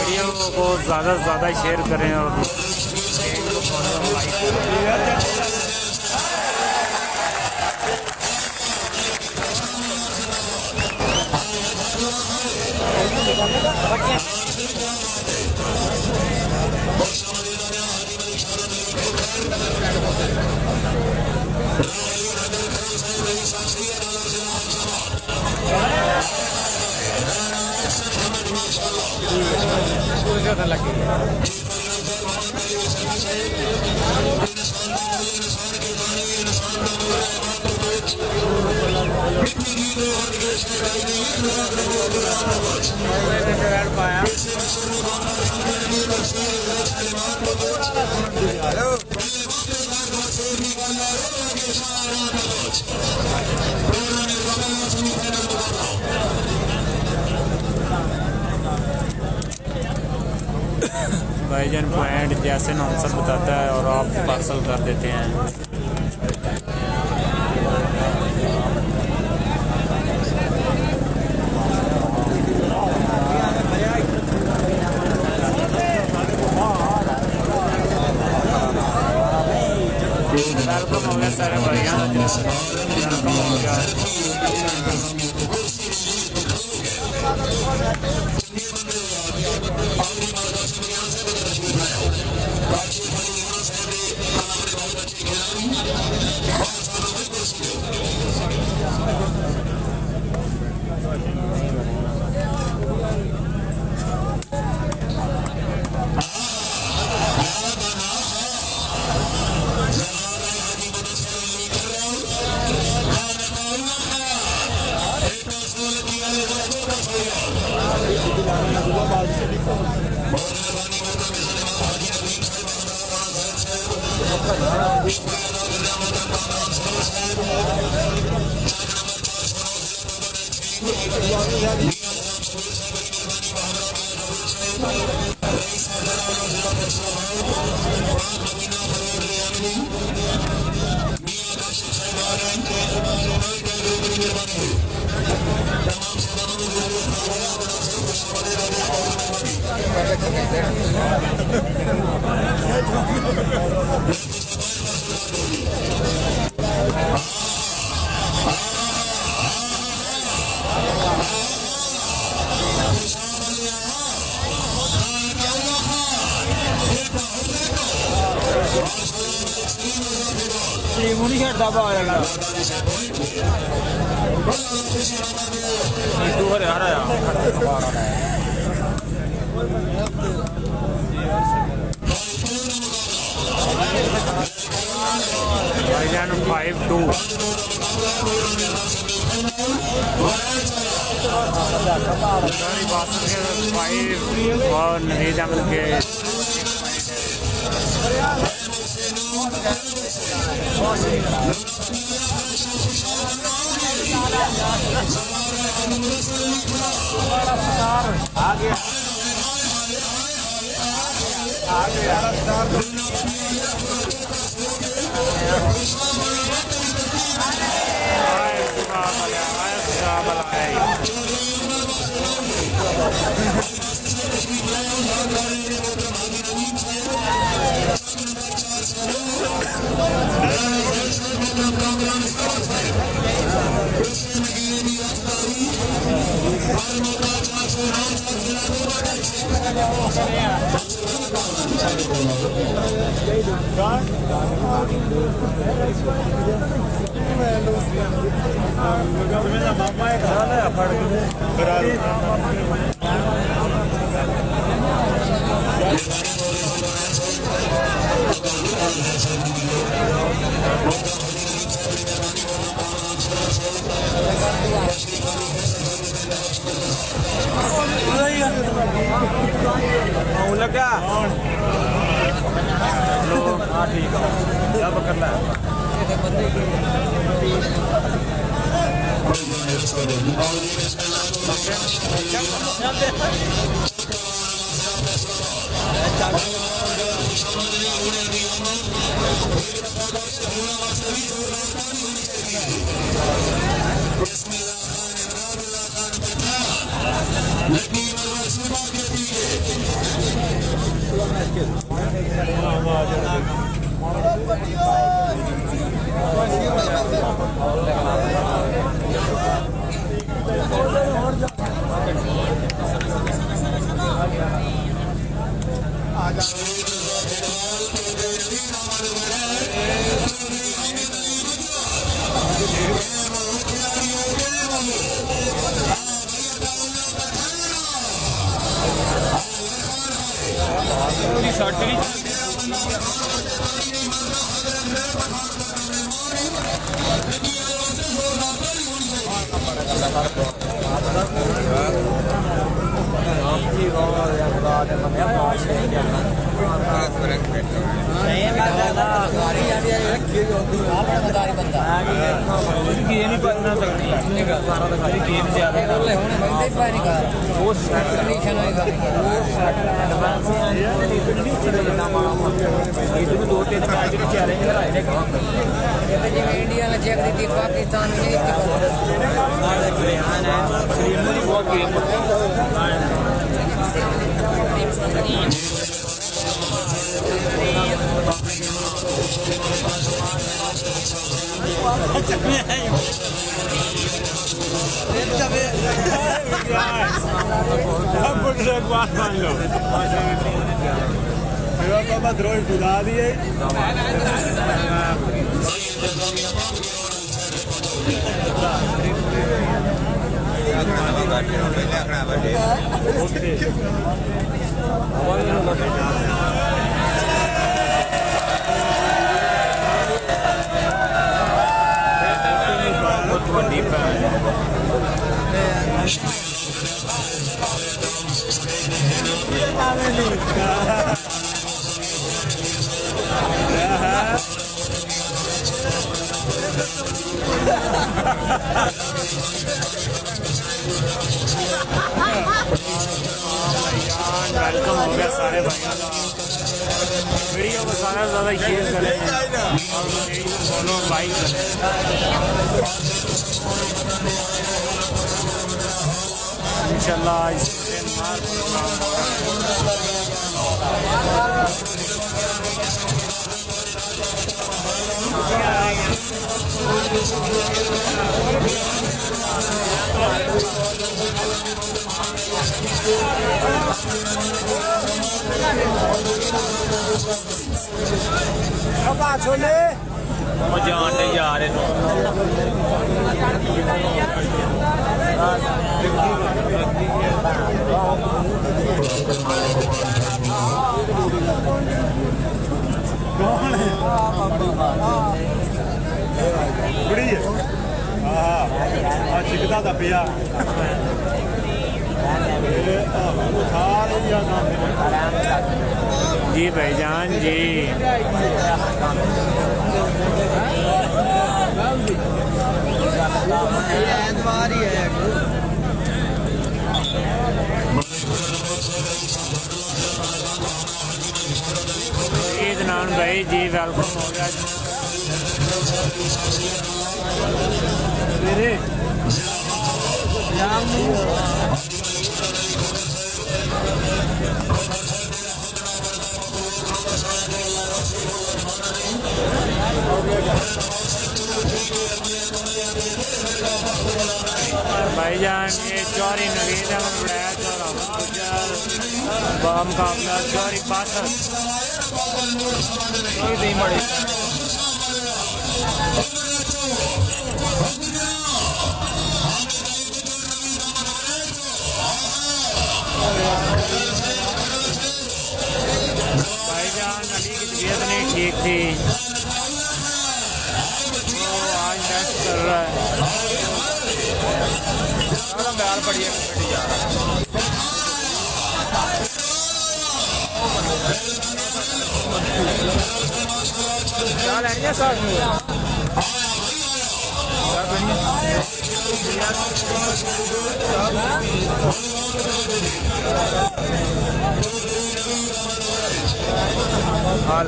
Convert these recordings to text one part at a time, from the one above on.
Video को ज़्यादा से ज़्यादा शेयर करें और भाईजान पॉइंट जैसे नॉनसर बताता है और आप पार्सल कर देते हैं। वेलकम हो गया सारे भाइयों, वेलकम हो गया। भाईजान 5-2 और नवीद अहमद के लगा लो। हाँ ठीक है, क्या करना है। इंडिया ने चेक दी पाकिस्तान द्रोही बुला दिए वेलकम हो गया सारे भाइयों का। वीडियो को सारा ज़्यादा शेयर करें और फॉलो लाइक करें। इंशाल्लाह इस दिन जान नहीं जा रहे बड़ी है चिकता था पिया जी भाईजान जी ईद नान भाई जी वेलकम हो गया मेरे भाईजान ये चौरी नवीद अहमद बढ़ाया चौरा मुकाबला चौरी बासठ भाईजान अली की तबीयत नहीं ठीक थी तो आज टेस्ट कर रहा है प्यार बढ़िया जा रहा क्या लेंगे सर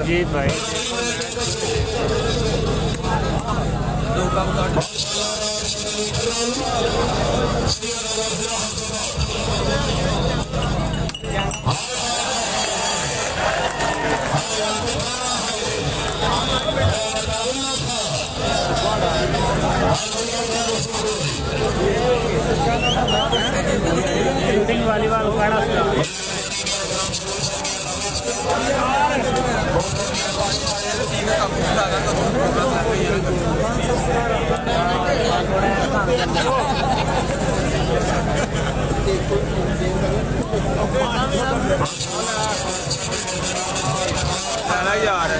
जी भाई शूटिंग वॉलीबॉल उखाड़ा यार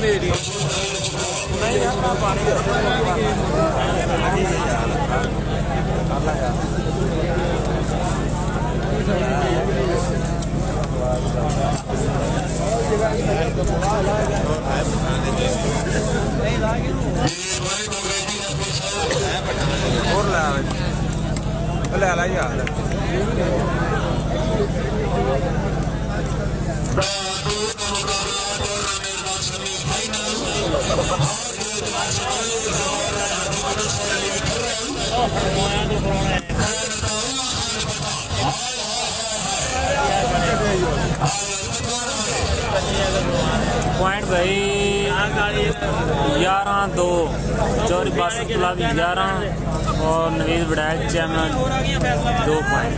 मेरी नहीं अपना पानी और ला यार पॉइंट भाई 11-2 चौरी बासठ गुलाबी 11 और नवीद विधायक चैनल 2 पॉइंट।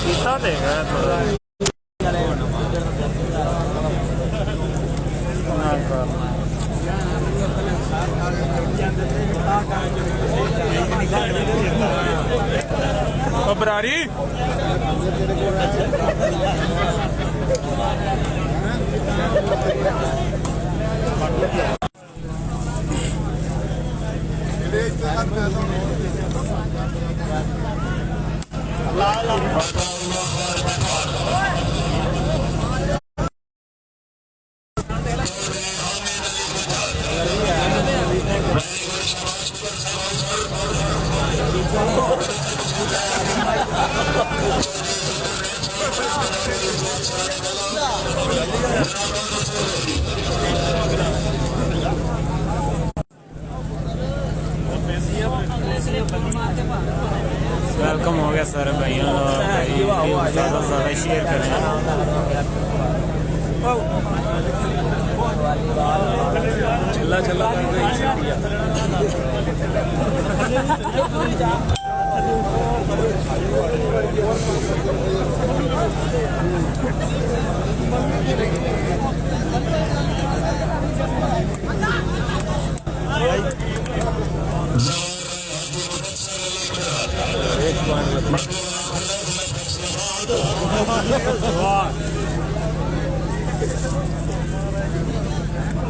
कितना देगा थोड़ा बरारी वेलकम हो गया सारे भाइयों ज़्यादा से ज़्यादा शेयर करें। चला चला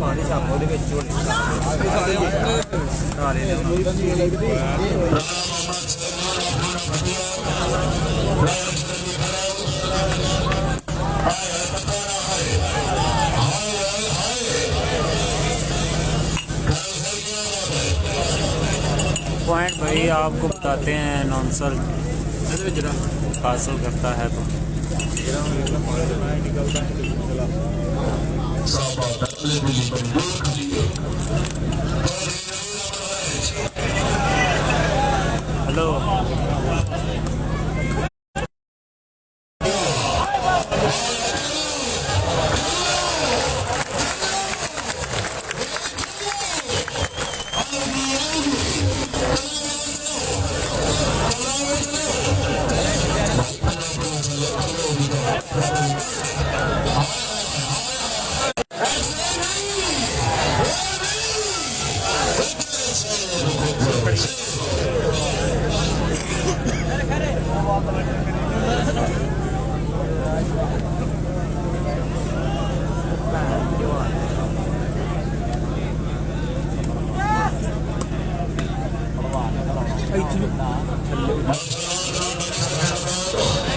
ਪਾਣੀ ਛਾਪ ਉਹਦੇ ਵਿੱਚ ਝੋਲੇ ਨਾਲੇ ਨੇ पॉइंट भाई आपको बताते हैं अनाउंसर हासिल करता है तो हेलो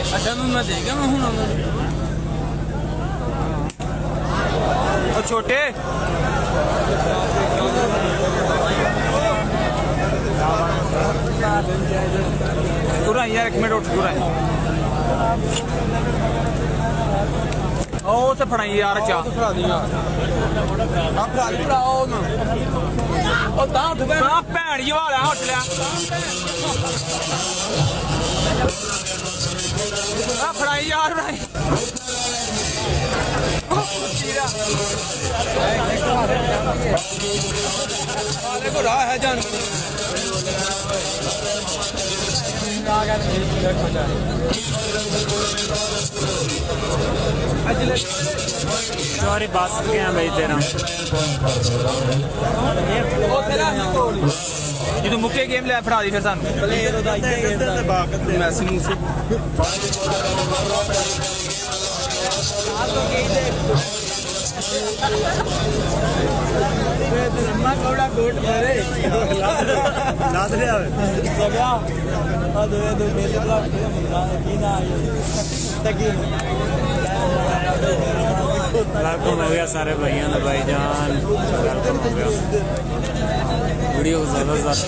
ਅੱਛਾ ਮੈਂ ਦੇ ਗਿਆ ਮੈਂ ਹੁਣ ਉਹਨਾਂ ਨੂੰ ਉਹ ਛੋਟੇ ਤੁਰਾ ਯਾਰ ਇੱਕ ਮਿੰਟ ਉੱਠ ਤੁਰਾ ਉਹ ਤੇ ਫੜਾਈ ਯਾਰ ਚਾਹ ਫੜਾ ਦੀ ਯਾਰ ਆ ਫੜਾ ਦੀ ਫੜਾ ਉਹ ਨਾ ਉਹ ਤਾਂ ਉੱਠ ਬੈ ਭੈਣ ਜੀ ਵਾਲਾ ਉੱਠ ਲਿਆ ਆ ਫੜਾਈ ਯਾਰ ਫੜਾਈ ਦੇਖੋ ਰਾਹ ਹੈ ਜਾਨ सॉरी बस के हैं भाई तेरा ਜਦੋਂ ਮੁੱਕੇ ਗੇਮ ਲੈ ਫੜਾ ਦੀ ਫਿਰ ਸਾਨੂੰ ਪਲੇਅਰ ਉਹਦਾ ਇੱਥੇ ਮੈਸੀ ਮੂਸੀ ਮੈਂ ਕੋੜਾ ਕੋਟ ਮਾਰੇ ਲਾਦ ਲਿਆ ਸਭਿਆ ਆ ਦੋ ਮੇਰੇ ਬਲਾਕ ਦੇ ਮੁੰਡਾ ਕੀ ਨਾ ਆਇਆ ਤੱਕੀ वेलकम हो गया सारे भाइयों ने भाईजान वेलकम हो गया वीडियो को ज़्यादा से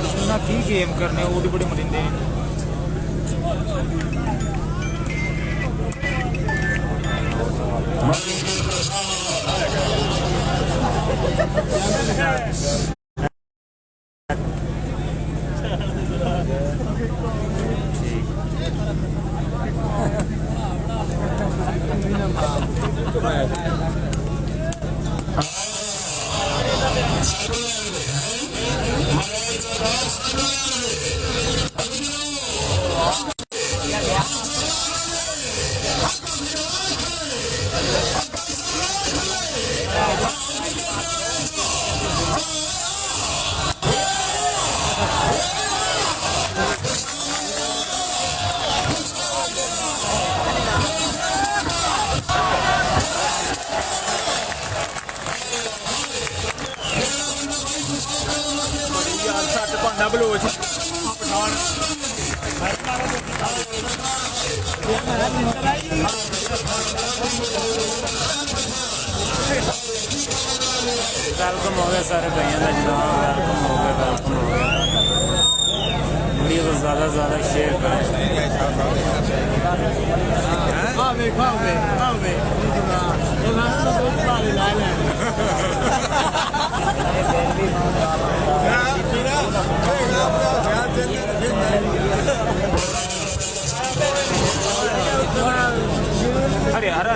ज़्यादा की गेम करने ओडी बड़ी मरिंदे ਭਾਂਡਾ ਬਲੋਚ ਪਠਾਨ वेलकम हो गया सारे भाइयों का जनाब वेलकम हो गया वीडियो को ज़्यादा से ज़्यादा शेयर करें अरे यार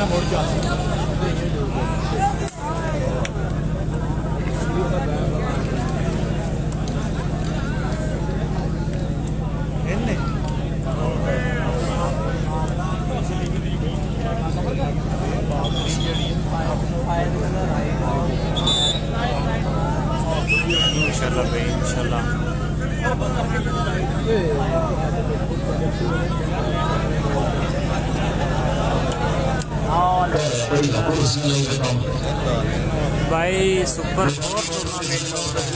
मोड़ जा इंशाल्लाह भाई इंशाल्लाह। भाई सुपर 4 टूर्नामेंट हो रहा है।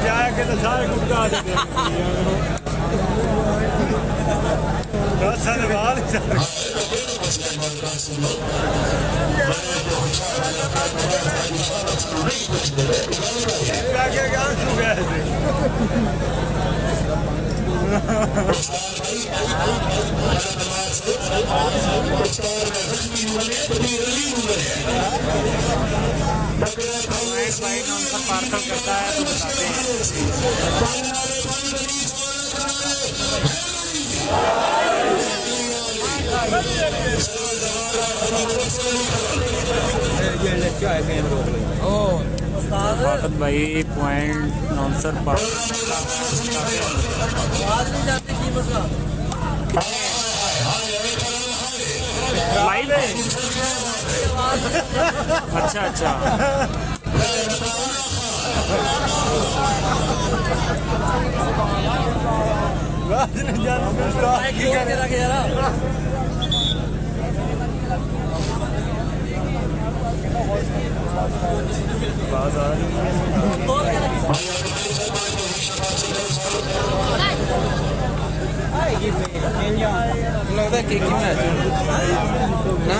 जाके तो सारे गुप्ता धन्यवाद भाई नौसर पार्सल करता है तो बताते हैं। बात भाई पॉइंट नौसर पार्सल लाइव है। अच्छा अच्छा लगता है केक में ना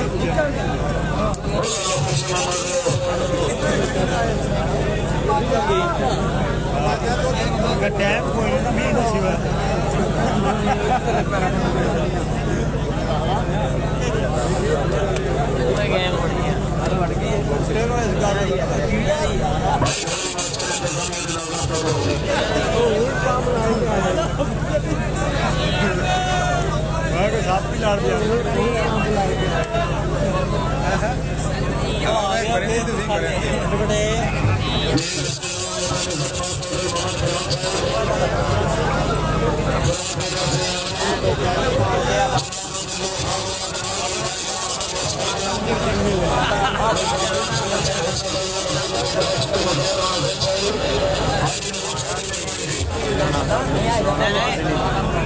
टाइम कोई नहीं नसीबा साथ भी लाड़ दिया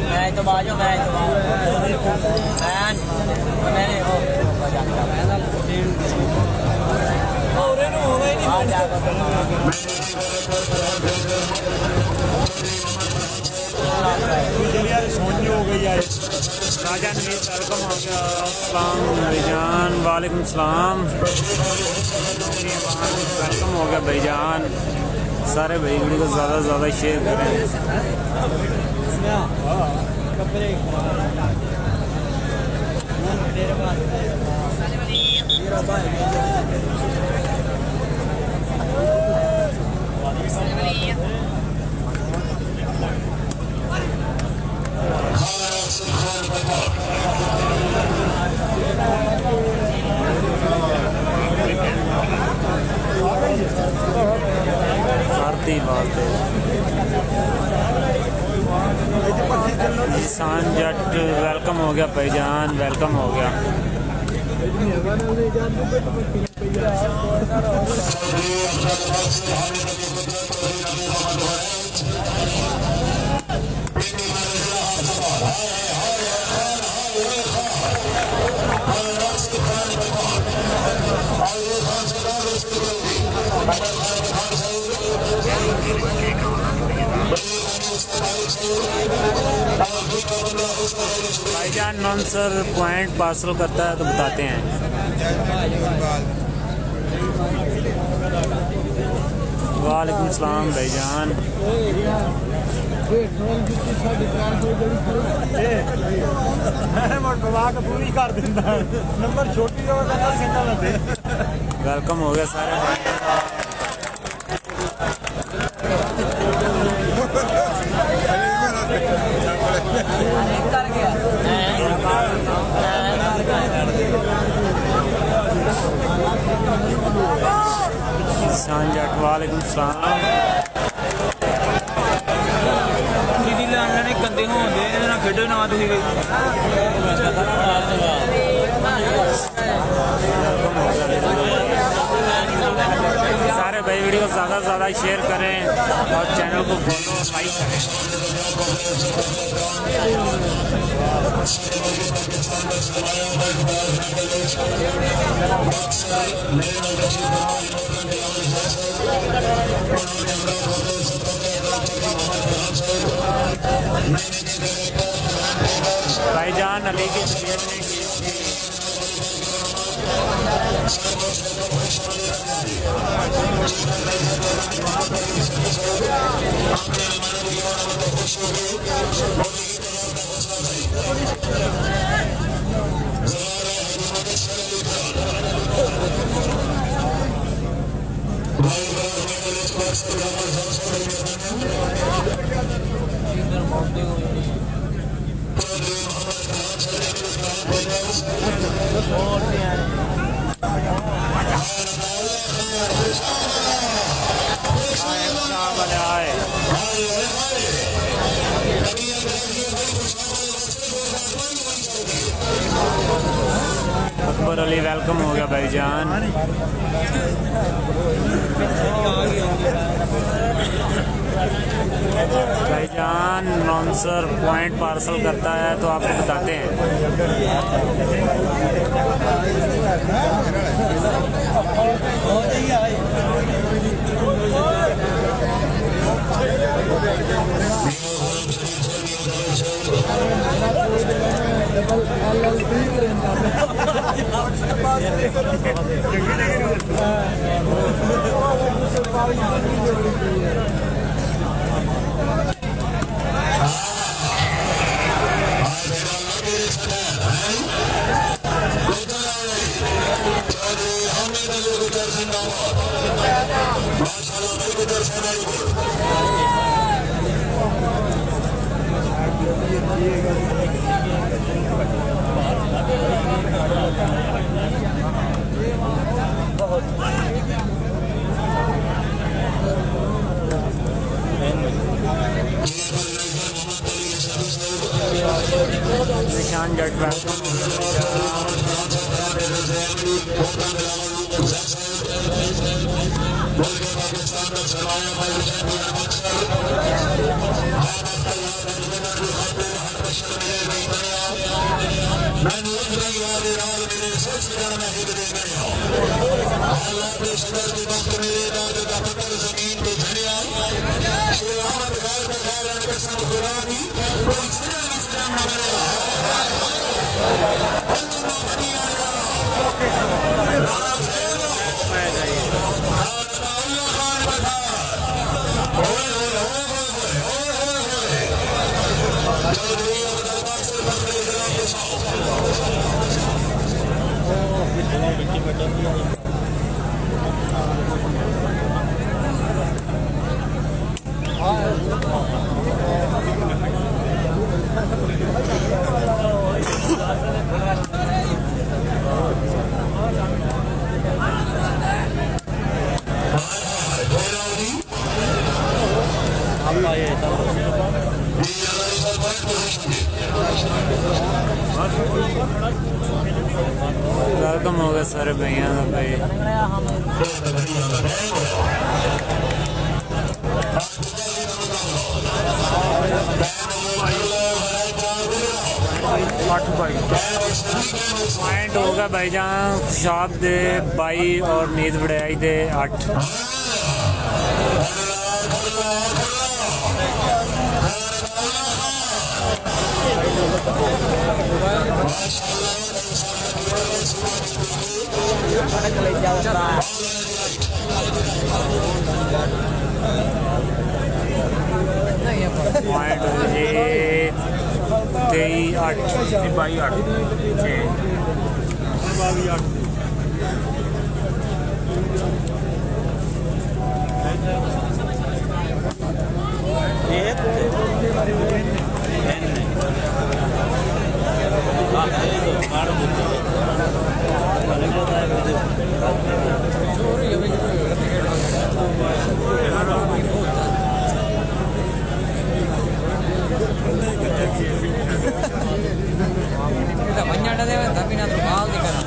मैं तो बाजू मैं मैंने सोनी हो गई है राजा नवीद वेलकम हो गया। अस्सलाम भाईजान वालेकुम सलाम वेलकम हो गया भाईजान। सारे भाई वीडियो को ज़्यादा से ज़्यादा शेयर करें। कपड़े तेरे पास मेरा भाई भारती बात है। किसान जट वेलकम हो गया भाईजान, वेलकम हो गया। भाईजान नॉनसर पॉइंट पार्सल करता है तो बताते हैं। वालेकुम सलाम भाईजान। पूरी कर दिंदा नंबर छोटी वेलकम हो गया सारे। कर गया किसान जट वालेकुम सलाम। दीदी लाने ने कंदे होंदे ना खेडो ना तुसी सारे भाई वीडियो को ज़्यादा से ज़्यादा शेयर करें और चैनल को फॉलो लाइक करें। भाईजान अली की तबीयत नहीं ठीक थी। अकबर अली वेलकम हो गया भाईजान। भाईजान नॉनसर पॉइंट पार्सल करता है तो आपको बताते हैं। निशान जट वेलकम हो गया सारे भैया का भाई। पॉइंट होगा भाईजान खुशाब दे 22 और नींद बड़ाई दे 8। पॉइंट हो जी 23 8 22 8 tapi natural di kana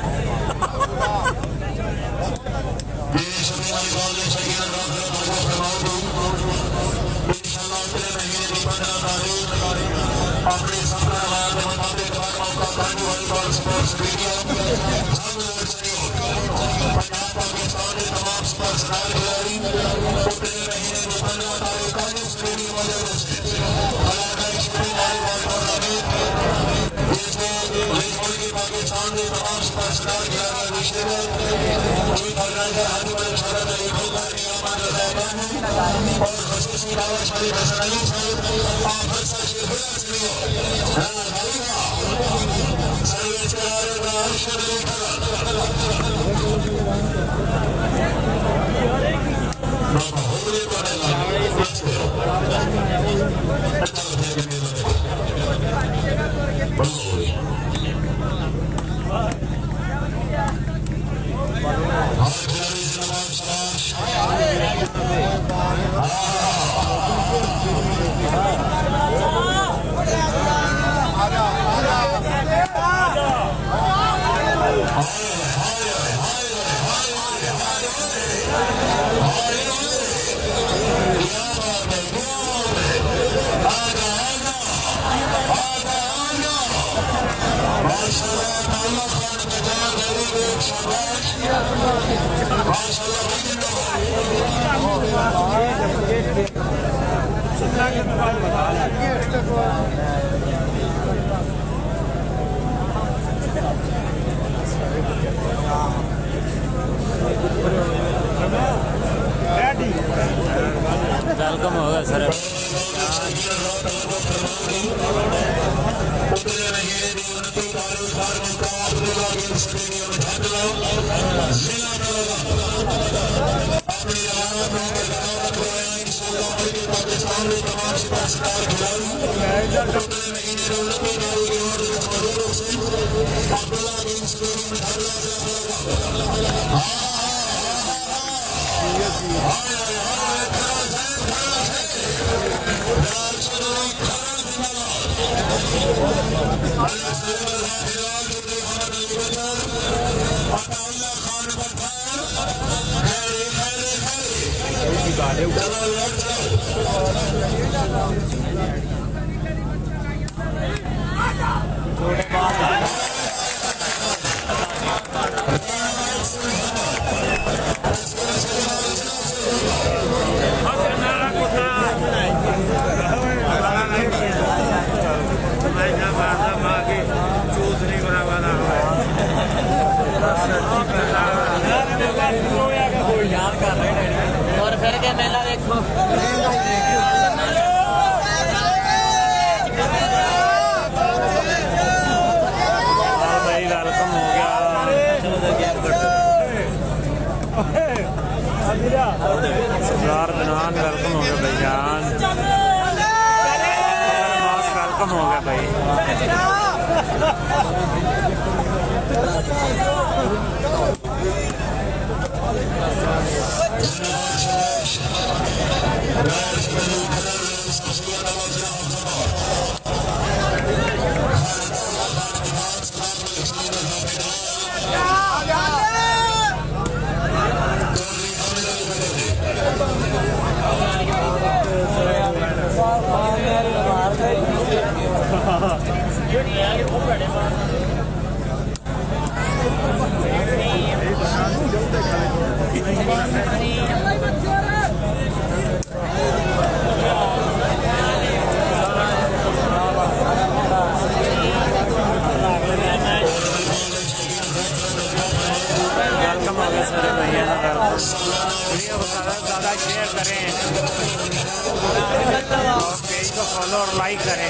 welcome होगा सर। और फिर के मेला देखो भाई वेलकम हो गया। वेलकम हो गया भाई। वेलकम हो गया सारे भैया। वीडियो को ज़्यादा शेयर करें और पेज को फॉलो और लाइक करें।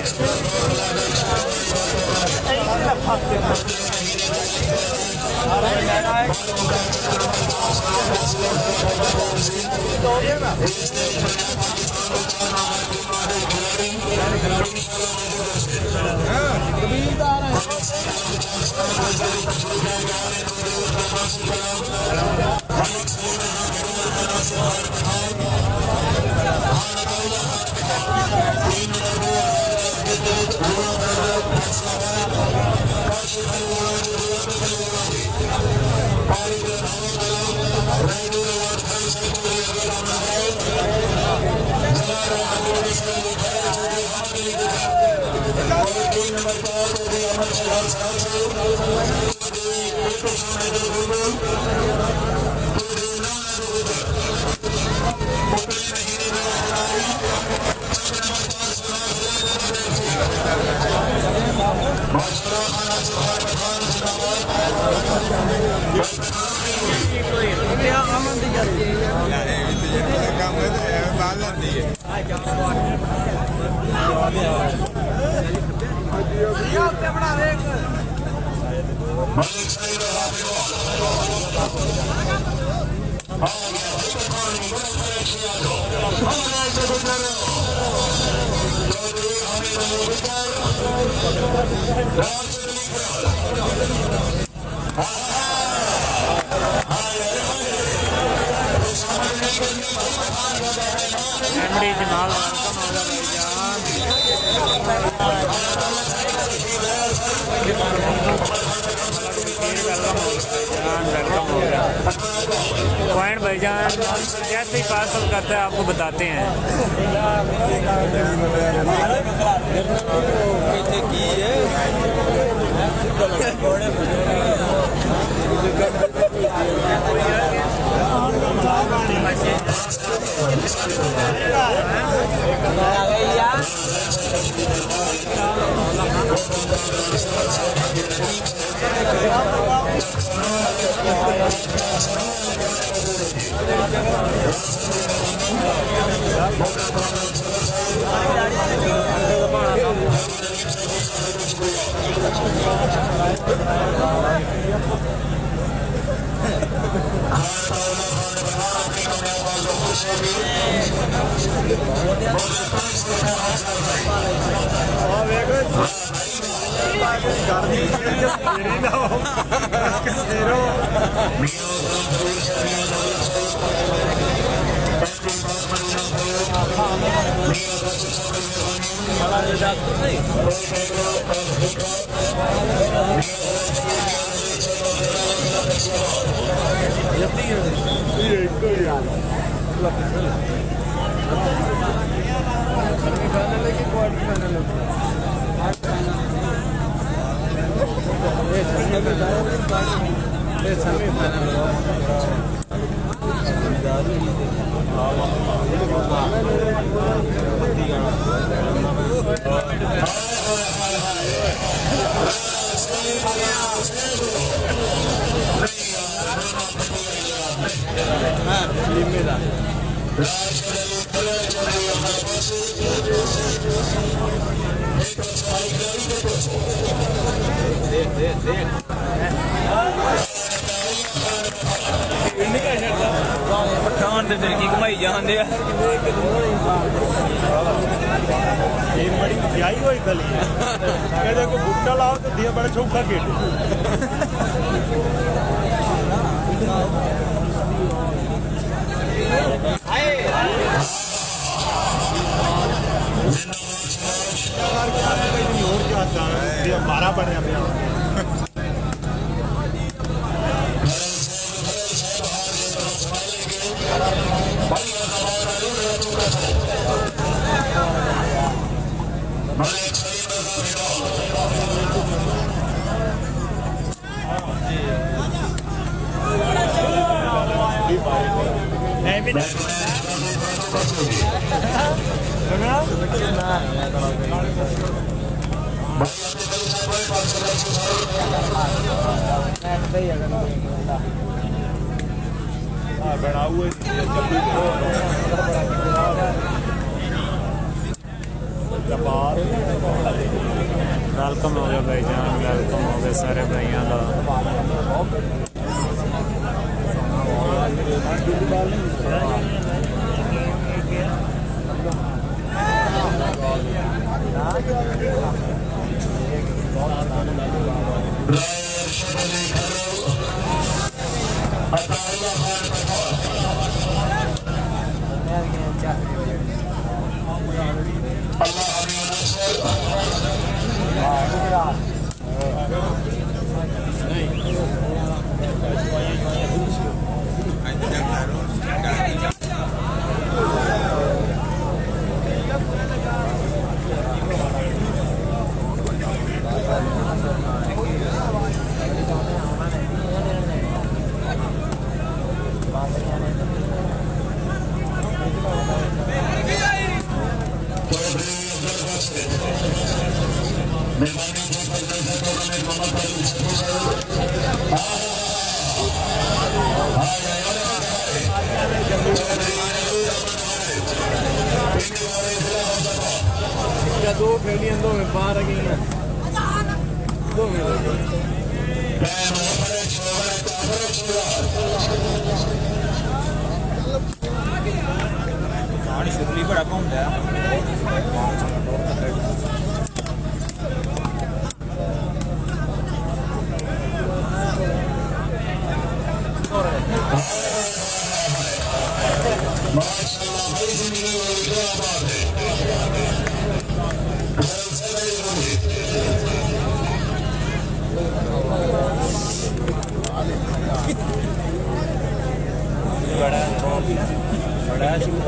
एमडी जमाल वेलकम हो गया भाईजान। वेलकम हो गया पॉइंट भाईजान। जैसे ही पार्सल करते हैं आपको बताते हैं। पठान घुमाई जान ब्याही हुई गली है कहते को बूटा लाओ तो दिया बड़ा चौका खेटे मारा पड़े बना हुए वेलकम हो गया भाईजान, वेलकम हो गया सारे भाइयों का। दो फैलियां दो में बाहर आ गई हैं दो में कहानी शुक्ली बड़ा कौन है बड़ा शुरू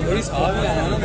बड़ी साफ है ना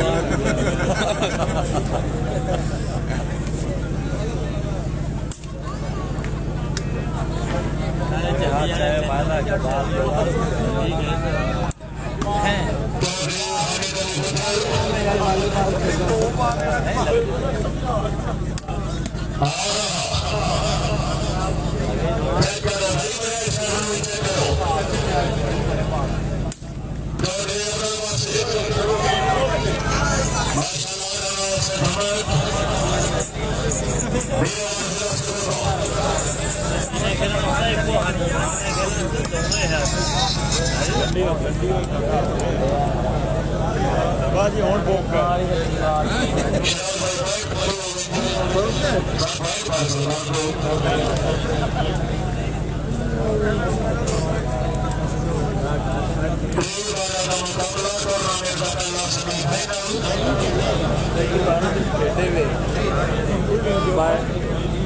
बाजी और बोक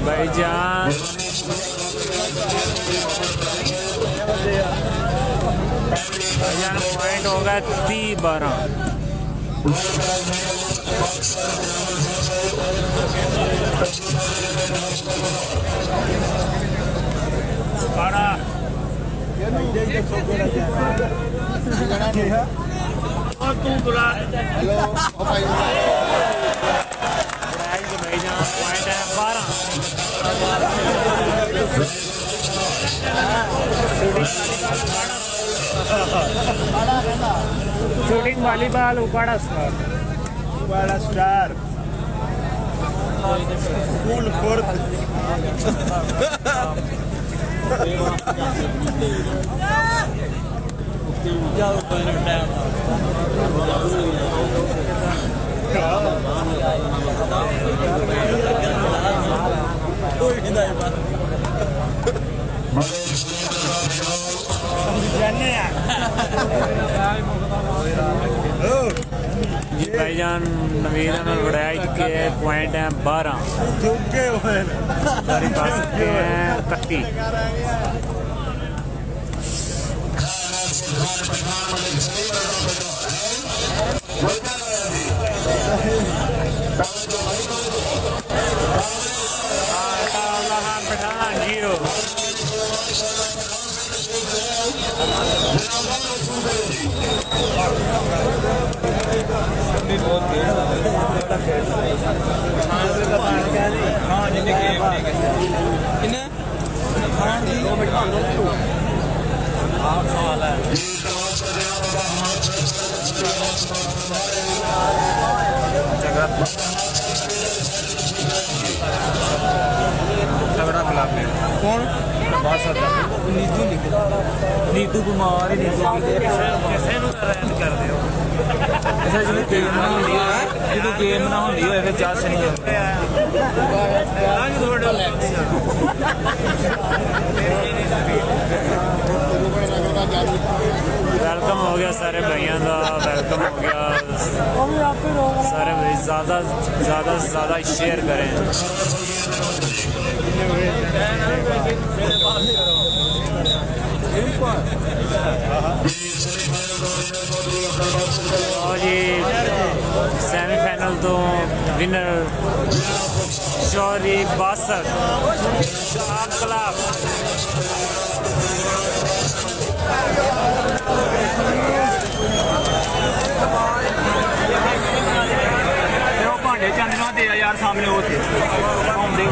भाईजान भाईजान पॉइंट होगा 30-12। ਤੂੰ ਬੁਲਾ हेलो ओ भाई प्राइज भाई जान पॉइंट है 12 शूटिंग वॉलीबॉल उपाड़ा स्टार वाला स्टार फुल फोर्थ ਜਾਓ ਬਨ ਟਾਈਮ ਕੋਈ ਨਹੀਂ ਦਾ जाने जी भाईजान नवीद ने बढ़ाया के पॉइंट है 12 चुके हुए हमारे पास के हैं 31 जीरो ਹਾਂ ਜਿੰਨੇ ਗੇਮ ਕਿੰਨੇ ਖਾਣ ਦੀ 2 ਮਿੰਟ ਆਪ ਸਵਾਲ ਹੈ तगड़ा खिलाफ है कौन बहुत सारा नीतू निकला नीतू कुमार ही नीतू किसे ਨੂੰ ਰੈਂਟ ਕਰਦੇ ਹੋ ਅੱਛਾ ਜਦੋਂ ਗੇਮ ਨਾ ਹੁੰਦੀ ਹੈ ਜਦੋਂ ਗੇਮ ਨਾ ਹੁੰਦੀ ਹੋਵੇ ਫਿਰ ਜੱਜ ਨਹੀਂ ਜਾਂਦੇ ਆਂ ਤੁਹਾਡਾ वेलकम हो गया सारे भाइयों का वेलकम हो गया सारे भाई ज़्यादा से ज़्यादा शेयर करें और जी सेमीफाइनल तो विनर शौरी बासर शाह क्लब ਭਾਂਡੇ ਚਾਂਦਨਾ ਤੇ ਆ ਯਾਰ ਸਾਹਮਣੇ ਉਹ ਤੇ ਆਉਂਦੇ